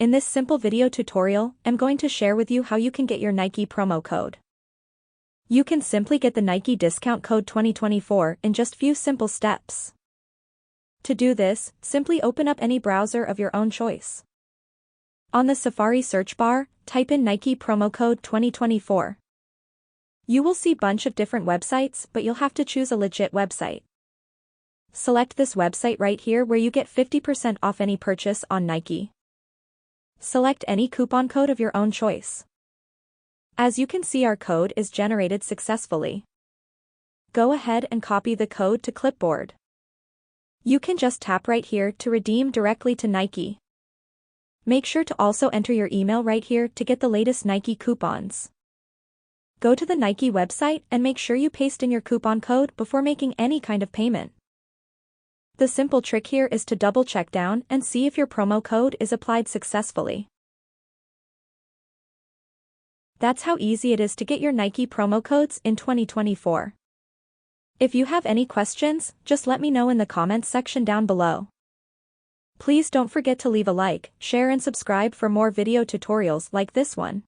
In this simple video tutorial, I'm going to share with you how you can get your Nike promo code. You can simply get the Nike discount code 2024 in just few simple steps. To do this, simply open up any browser of your own choice. On the Safari search bar, type in Nike promo code 2024. You will see a bunch of different websites, but you'll have to choose a legit website. Select this website right here where you get 50% off any purchase on Nike. Select any coupon code of your own choice. As you can see, our code is generated successfully. Go ahead and copy the code to clipboard. You can just tap right here to redeem directly to Nike. Make sure to also enter your email right here to get the latest Nike coupons. Go to the Nike website and make sure you paste in your coupon code before making any kind of payment. The simple trick here is to double check down and see if your promo code is applied successfully. That's how easy it is to get your Nike promo codes in 2024. If you have any questions, just let me know in the comments section down below. Please don't forget to leave a like, share and subscribe for more video tutorials like this one.